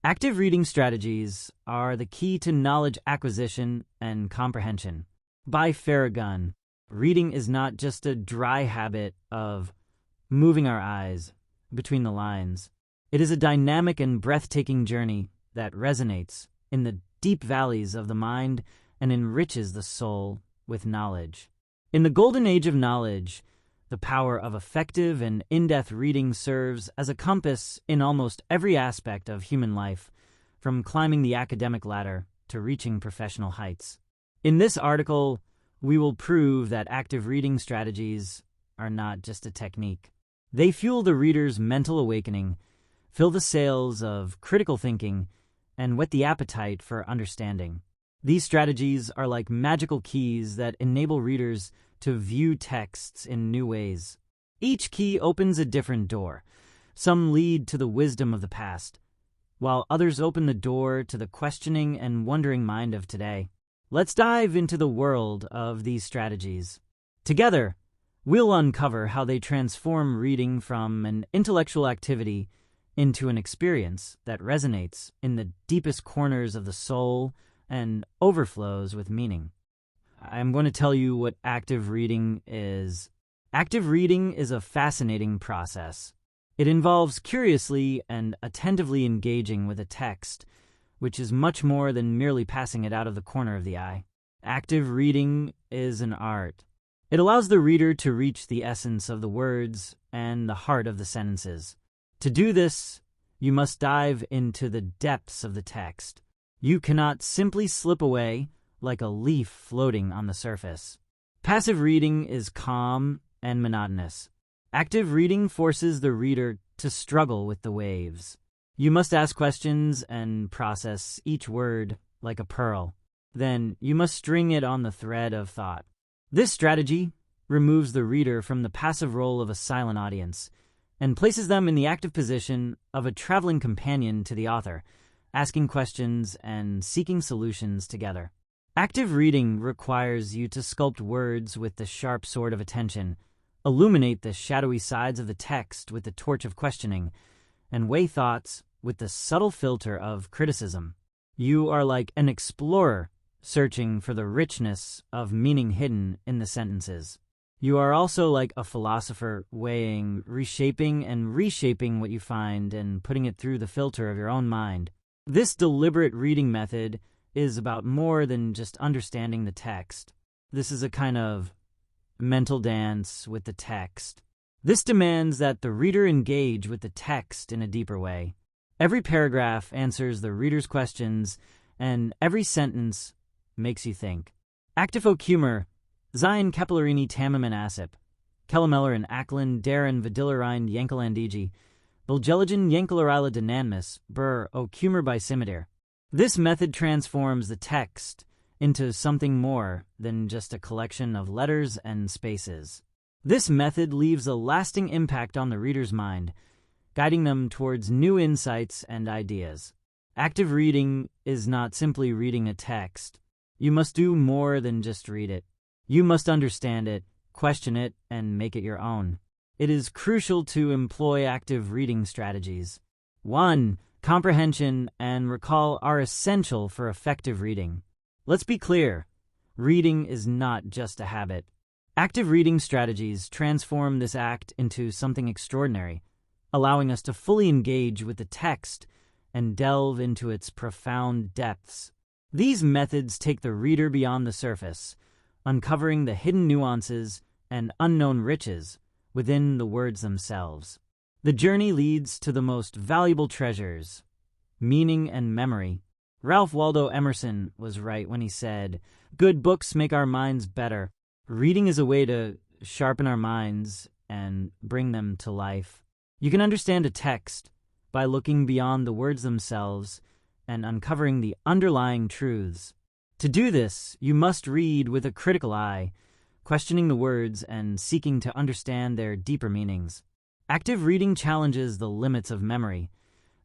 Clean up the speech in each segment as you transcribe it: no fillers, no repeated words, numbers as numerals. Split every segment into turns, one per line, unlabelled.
Active reading strategies are the key to knowledge acquisition and comprehension. By Farragut, reading is not just a dry habit of moving our eyes between the lines. It is a dynamic and breathtaking journey that resonates in the deep valleys of the mind and enriches the soul with knowledge. In the golden age of knowledge, the power of effective and in-depth reading serves as a compass in almost every aspect of human life, from climbing the academic ladder to reaching professional heights. In this article, we will prove that active reading strategies are not just a technique. They fuel the reader's mental awakening, fill the sails of critical thinking, and whet the appetite for understanding. These strategies are like magical keys that enable readers to view texts in new ways. Each key opens a different door. Some lead to the wisdom of the past, while others open the door to the questioning and wondering mind of today. Let's dive into the world of these strategies. Together, we'll uncover how they transform reading from an intellectual activity into an experience that resonates in the deepest corners of the soul and overflows with meaning. I'm going to tell you what active reading is. Active reading is a fascinating process. It involves curiously and attentively engaging with a text, which is much more than merely passing it out of the corner of the eye. Active reading is an art. It allows the reader to reach the essence of the words and the heart of the sentences. To do this, you must dive into the depths of the text. You cannot simply slip away like a leaf floating on the surface. Passive reading is calm and monotonous. Active reading forces the reader to struggle with the waves. You must ask questions and process each word like a pearl. Then you must string it on the thread of thought. This strategy removes the reader from the passive role of a silent audience and places them in the active position of a traveling companion to the author, asking questions and seeking solutions together. Active reading requires you to sculpt words with the sharp sword of attention, illuminate the shadowy sides of the text with the torch of questioning, and weigh thoughts with the subtle filter of criticism. You are like an explorer searching for the richness of meaning hidden in the sentences. You are also like a philosopher weighing, reshaping, and reshaping what you find and putting it through the filter of your own mind. This deliberate reading method is about more than just understanding the text. This is a kind of mental dance with the text. This demands that the reader engage with the text in a deeper way. Every paragraph answers the reader's questions, and every sentence makes you think. Active humor, Sein Keplerini Tamamen Asip, Kelameller and Ackland, Darren Vidilarind Yankelandiji, Bulgeligen Yankelarila Denanmus, Burr O Humor by Simidir. This method transforms the text into something more than just a collection of letters and spaces. This method leaves a lasting impact on the reader's mind, guiding them towards new insights and ideas. Active reading is not simply reading a text. You must do more than just read it. You must understand it, question it, and make it your own. It is crucial to employ active reading strategies. 1. Comprehension and recall are essential for effective reading. Let's be clear, reading is not just a habit. Active reading strategies transform this act into something extraordinary, allowing us to fully engage with the text and delve into its profound depths. These methods take the reader beyond the surface, uncovering the hidden nuances and unknown riches within the words themselves. The journey leads to the most valuable treasures, meaning and memory. Ralph Waldo Emerson was right when he said, "Good books make our minds better." Reading is a way to sharpen our minds and bring them to life. You can understand a text by looking beyond the words themselves and uncovering the underlying truths. To do this, you must read with a critical eye, questioning the words and seeking to understand their deeper meanings. Active reading challenges the limits of memory,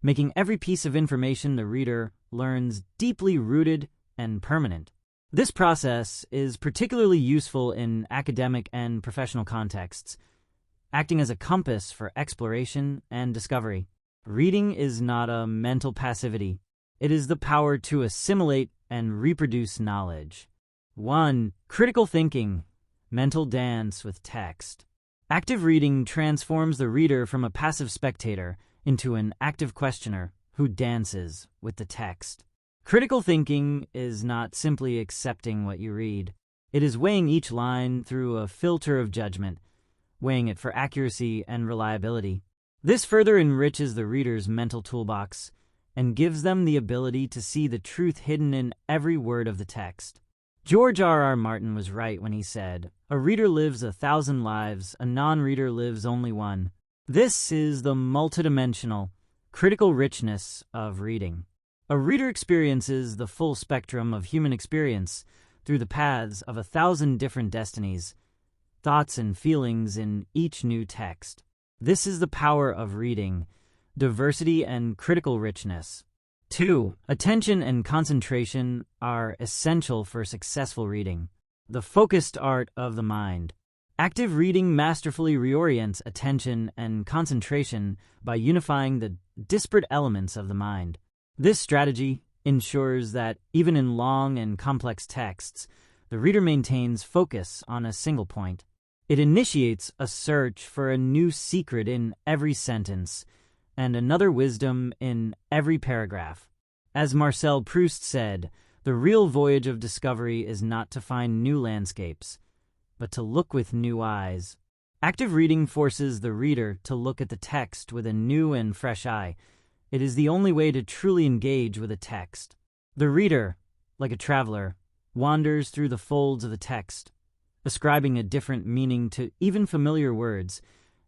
making every piece of information the reader learns deeply rooted and permanent. This process is particularly useful in academic and professional contexts, acting as a compass for exploration and discovery. Reading is not a mental passivity. It is the power to assimilate and reproduce knowledge. 1. Critical thinking, mental dance with text. Active reading transforms the reader from a passive spectator into an active questioner who dances with the text. Critical thinking is not simply accepting what you read. It is weighing each line through a filter of judgment, weighing it for accuracy and reliability. This further enriches the reader's mental toolbox and gives them the ability to see the truth hidden in every word of the text. George R.R. Martin was right when he said, "A reader lives 1,000 lives, a non-reader lives only one." This is the multidimensional, critical richness of reading. A reader experiences the full spectrum of human experience through the paths of 1,000 different destinies, thoughts and feelings in each new text. This is the power of reading, diversity and critical richness. 2. Attention and concentration are essential for successful reading. The focused art of the mind. Active reading masterfully reorients attention and concentration by unifying the disparate elements of the mind. This strategy ensures that, even in long and complex texts, the reader maintains focus on a single point. It initiates a search for a new secret in every sentence and another wisdom in every paragraph. As Marcel Proust said, the real voyage of discovery is not to find new landscapes, but to look with new eyes. Active reading forces the reader to look at the text with a new and fresh eye. It is the only way to truly engage with a text. The reader, like a traveler, wanders through the folds of the text, ascribing a different meaning to even familiar words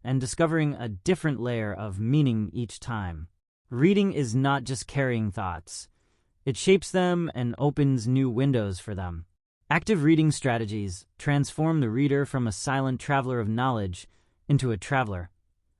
and discovering a different layer of meaning each time. Reading is not just carrying thoughts. It shapes them and opens new windows for them. Active reading strategies transform the reader from a silent traveler of knowledge into a traveler,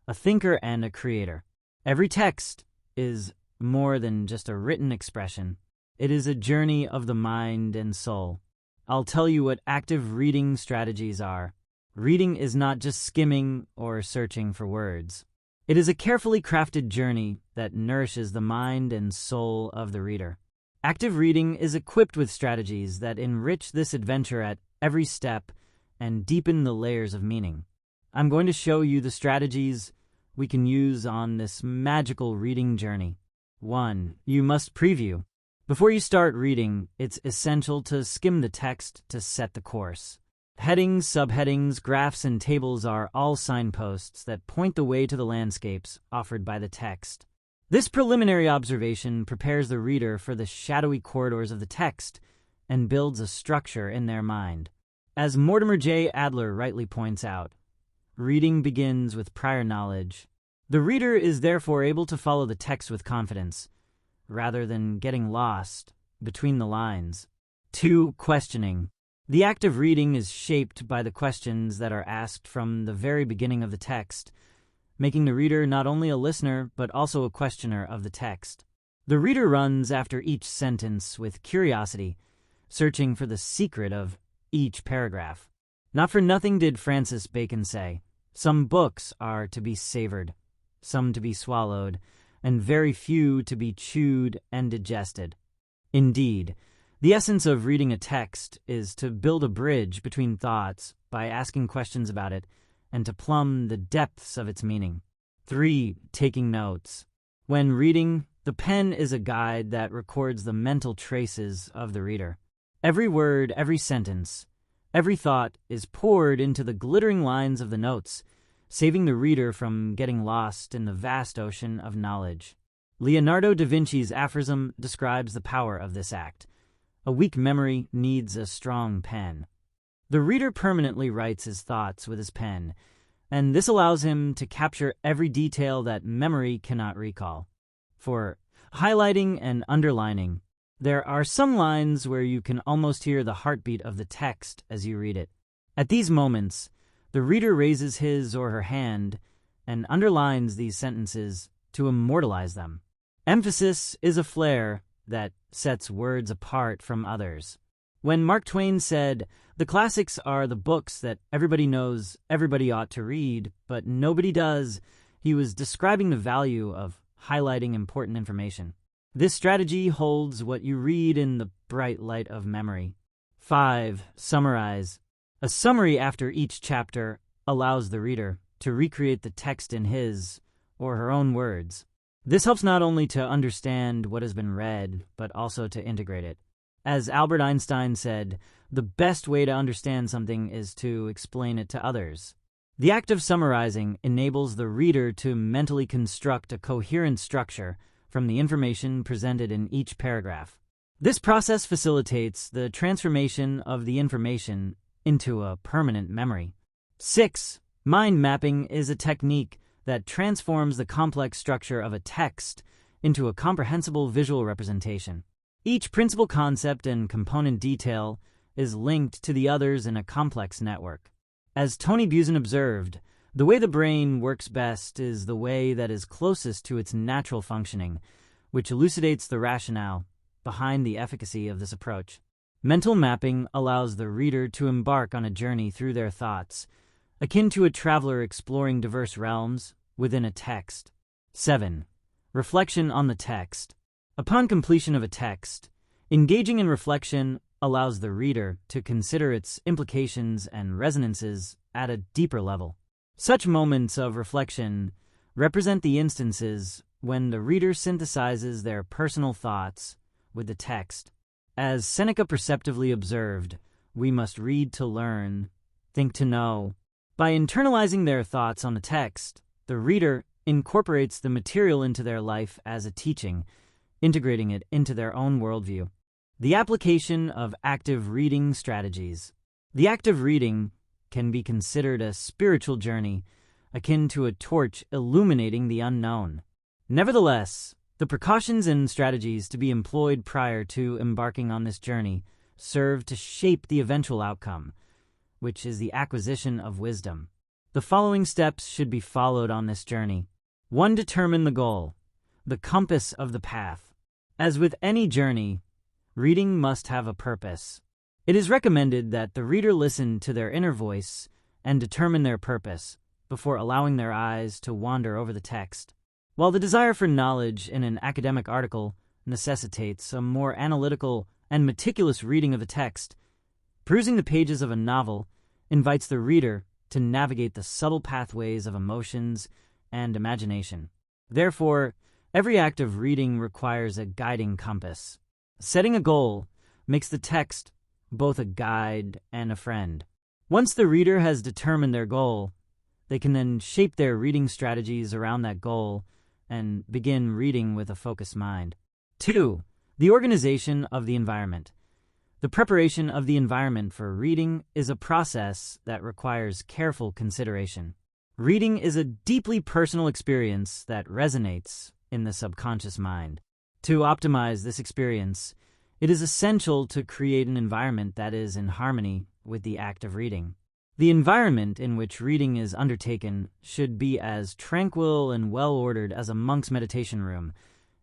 a thinker and a creator. Every text is more than just a written expression. It is a journey of the mind and soul. I'll tell you what active reading strategies are. Reading is not just skimming or searching for words. It is a carefully crafted journey that nourishes the mind and soul of the reader. Active reading is equipped with strategies that enrich this adventure at every step and deepen the layers of meaning. I'm going to show you the strategies we can use on this magical reading journey. 1. You must preview. Before you start reading, it's essential to skim the text to set the course. Headings, subheadings, graphs, and tables are all signposts that point the way to the landscapes offered by the text. This preliminary observation prepares the reader for the shadowy corridors of the text and builds a structure in their mind. As Mortimer J. Adler rightly points out, reading begins with prior knowledge. The reader is therefore able to follow the text with confidence, rather than getting lost between the lines. 2. Questioning. The act of reading is shaped by the questions that are asked from the very beginning of the text, making the reader not only a listener but also a questioner of the text. The reader runs after each sentence with curiosity, searching for the secret of each paragraph. Not for nothing did Francis Bacon say, "Some books are to be savored, some to be swallowed, and very few to be chewed and digested." Indeed, the essence of reading a text is to build a bridge between thoughts by asking questions about it and to plumb the depths of its meaning. 3. Taking notes. When reading, the pen is a guide that records the mental traces of the reader. Every word, every sentence, every thought is poured into the glittering lines of the notes, saving the reader from getting lost in the vast ocean of knowledge. Leonardo da Vinci's aphorism describes the power of this act. A weak memory needs a strong pen. The reader permanently writes his thoughts with his pen, and this allows him to capture every detail that memory cannot recall. For highlighting and underlining, there are some lines where you can almost hear the heartbeat of the text as you read it. At these moments, the reader raises his or her hand and underlines these sentences to immortalize them. Emphasis is a flair that sets words apart from others. When Mark Twain said, "The classics are the books that everybody knows everybody ought to read, but nobody does," he was describing the value of highlighting important information. This strategy holds what you read in the bright light of memory. 5. Summarize. A summary after each chapter allows the reader to recreate the text in his or her own words. This helps not only to understand what has been read, but also to integrate it. As Albert Einstein said, the best way to understand something is to explain it to others. The act of summarizing enables the reader to mentally construct a coherent structure from the information presented in each paragraph. This process facilitates the transformation of the information into a permanent memory. 6. Mind mapping is a technique that transforms the complex structure of a text into a comprehensible visual representation. Each principal concept and component detail is linked to the others in a complex network. As Tony Buzan observed, the way the brain works best is the way that is closest to its natural functioning, which elucidates the rationale behind the efficacy of this approach. Mental mapping allows the reader to embark on a journey through their thoughts, akin to a traveler exploring diverse realms within a text. 7. Reflection on the text. Upon completion of a text, engaging in reflection allows the reader to consider its implications and resonances at a deeper level. Such moments of reflection represent the instances when the reader synthesizes their personal thoughts with the text. As Seneca perceptively observed, we must read to learn, think to know. By internalizing their thoughts on the text, the reader incorporates the material into their life as a teaching, integrating it into their own worldview. The application of active reading strategies. The act of reading can be considered a spiritual journey, akin to a torch illuminating the unknown. Nevertheless, the precautions and strategies to be employed prior to embarking on this journey serve to shape the eventual outcome, which is the acquisition of wisdom. The following steps should be followed on this journey. 1. Determine the goal, the compass of the path. As with any journey, reading must have a purpose. It is recommended that the reader listen to their inner voice and determine their purpose before allowing their eyes to wander over the text. While the desire for knowledge in an academic article necessitates a more analytical and meticulous reading of the text, perusing the pages of a novel invites the reader to navigate the subtle pathways of emotions and imagination. Therefore, every act of reading requires a guiding compass. Setting a goal makes the text both a guide and a friend. Once the reader has determined their goal, they can then shape their reading strategies around that goal and begin reading with a focused mind. 2. The organization of the environment. The preparation of the environment for reading is a process that requires careful consideration. Reading is a deeply personal experience that resonates in the subconscious mind. To optimize this experience, it is essential to create an environment that is in harmony with the act of reading. The environment in which reading is undertaken should be as tranquil and well-ordered as a monk's meditation room,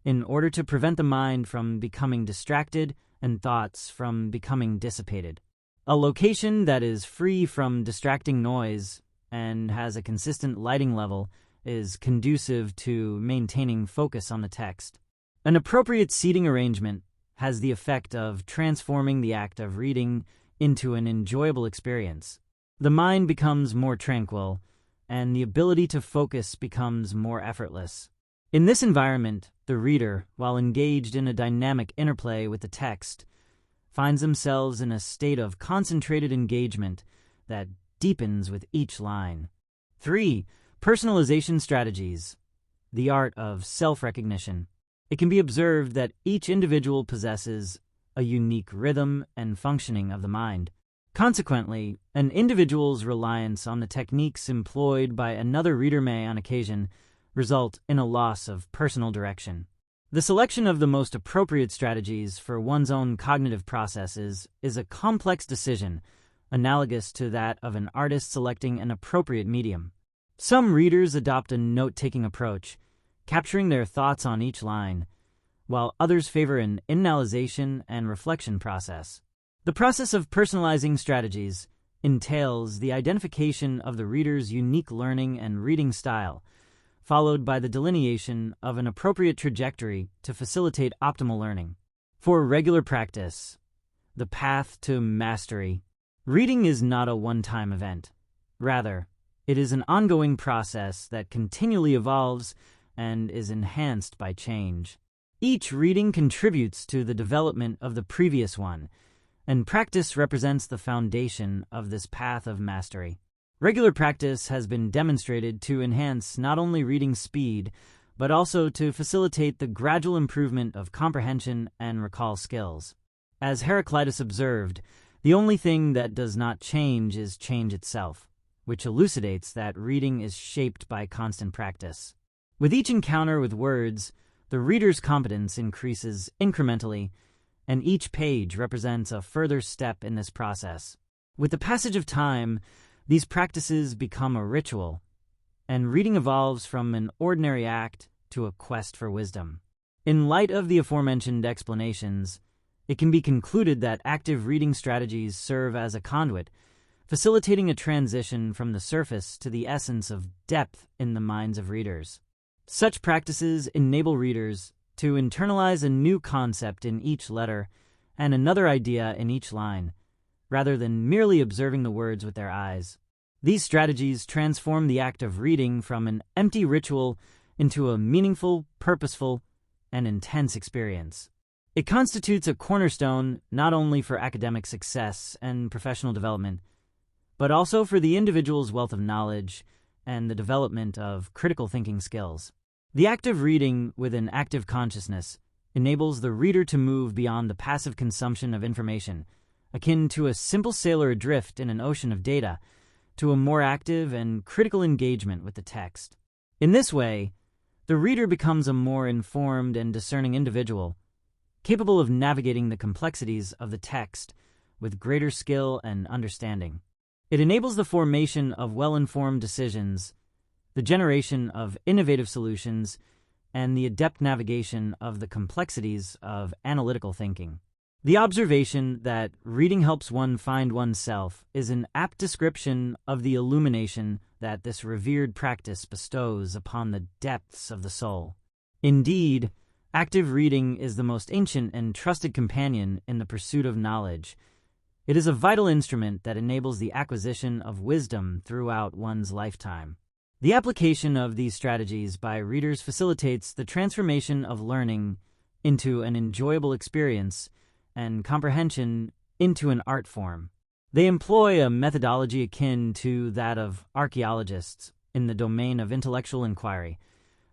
in order to prevent the mind from becoming distracted and thoughts from becoming dissipated. A location that is free from distracting noise and has a consistent lighting level is conducive to maintaining focus on the text. An appropriate seating arrangement has the effect of transforming the act of reading into an enjoyable experience. The mind becomes more tranquil, and the ability to focus becomes more effortless. In this environment, the reader, while engaged in a dynamic interplay with the text, finds themselves in a state of concentrated engagement that deepens with each line. 3. Personalization strategies. The art of self-recognition. It can be observed that each individual possesses a unique rhythm and functioning of the mind. Consequently, an individual's reliance on the techniques employed by another reader may, on occasion, result in a loss of personal direction. The selection of the most appropriate strategies for one's own cognitive processes is a complex decision, analogous to that of an artist selecting an appropriate medium. Some readers adopt a note-taking approach, capturing their thoughts on each line, while others favor an analyzation and reflection process. The process of personalizing strategies entails the identification of the reader's unique learning and reading style, followed by the delineation of an appropriate trajectory to facilitate optimal learning. For regular practice, the path to mastery. Reading is not a one-time event. Rather, it is an ongoing process that continually evolves and is enhanced by change. Each reading contributes to the development of the previous one, and practice represents the foundation of this path of mastery. Regular practice has been demonstrated to enhance not only reading speed, but also to facilitate the gradual improvement of comprehension and recall skills. As Heraclitus observed, the only thing that does not change is change itself, which elucidates that reading is shaped by constant practice. With each encounter with words, the reader's competence increases incrementally, and each page represents a further step in this process. With the passage of time, these practices become a ritual, and reading evolves from an ordinary act to a quest for wisdom. In light of the aforementioned explanations, it can be concluded that active reading strategies serve as a conduit, facilitating a transition from the surface to the essence of depth in the minds of readers. Such practices enable readers to internalize a new concept in each letter and another idea in each line, rather than merely observing the words with their eyes. These strategies transform the act of reading from an empty ritual into a meaningful, purposeful, and intense experience. It constitutes a cornerstone not only for academic success and professional development, but also for the individual's wealth of knowledge and the development of critical thinking skills. The act of reading with an active consciousness enables the reader to move beyond the passive consumption of information, akin to a simple sailor adrift in an ocean of data, to a more active and critical engagement with the text. In this way, the reader becomes a more informed and discerning individual, capable of navigating the complexities of the text with greater skill and understanding. It enables the formation of well-informed decisions, the generation of innovative solutions, and the adept navigation of the complexities of analytical thinking. The observation that reading helps one find oneself is an apt description of the illumination that this revered practice bestows upon the depths of the soul. Indeed, active reading is the most ancient and trusted companion in the pursuit of knowledge. It is a vital instrument that enables the acquisition of wisdom throughout one's lifetime. The application of these strategies by readers facilitates the transformation of learning into an enjoyable experience and comprehension into an art form. They employ a methodology akin to that of archaeologists in the domain of intellectual inquiry,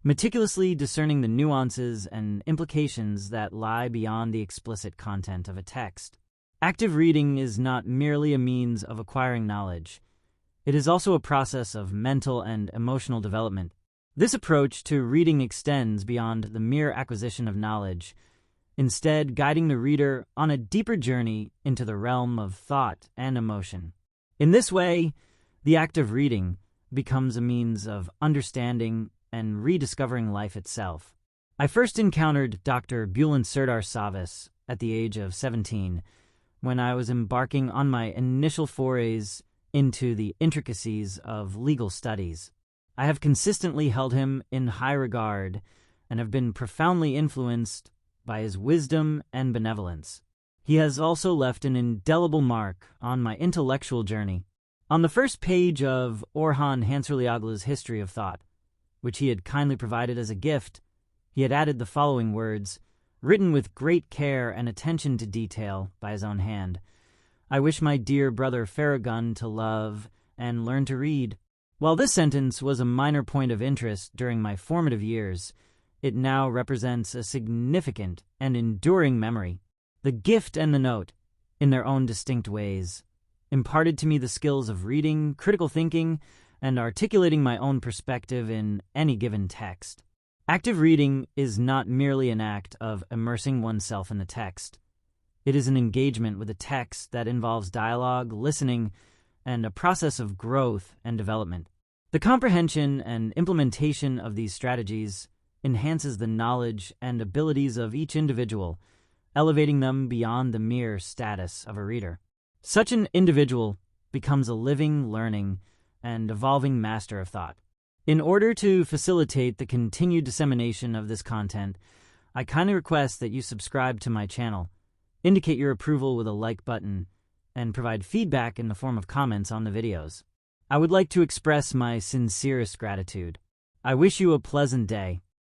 meticulously discerning the nuances and implications that lie beyond the explicit content of a text. Active reading is not merely a means of acquiring knowledge. It is also a process of mental and emotional development. This approach to reading extends beyond the mere acquisition of knowledge, instead guiding the reader on a deeper journey into the realm of thought and emotion. In this way, the act of reading becomes a means of understanding and rediscovering life itself. I first encountered Dr. Bulent Serdar Savas at the age of 17, when I was embarking on my initial forays into the intricacies of legal studies. I have consistently held him in high regard and have been profoundly influenced by his wisdom and benevolence. He has also left an indelible mark on my intellectual journey. On the first page of Orhan Hansurlioglu's History of Thought, which he had kindly provided as a gift, he had added the following words, written with great care and attention to detail by his own hand: "I wish my dear brother Farragun to love and learn to read." While this sentence was a minor point of interest during my formative years, it now represents a significant and enduring memory. The gift and the note, in their own distinct ways, imparted to me the skills of reading, critical thinking, and articulating my own perspective in any given text. Active reading is not merely an act of immersing oneself in the text. It is an engagement with a text that involves dialogue, listening, and a process of growth and development. The comprehension and implementation of these strategies enhances the knowledge and abilities of each individual, elevating them beyond the mere status of a reader. Such an individual becomes a living, learning, and evolving master of thought. In order to facilitate the continued dissemination of this content, I kindly request that you subscribe to my channel, indicate your approval with a like button, and provide feedback in the form of comments on the videos. I would like to express my sincerest gratitude. I wish you a pleasant day.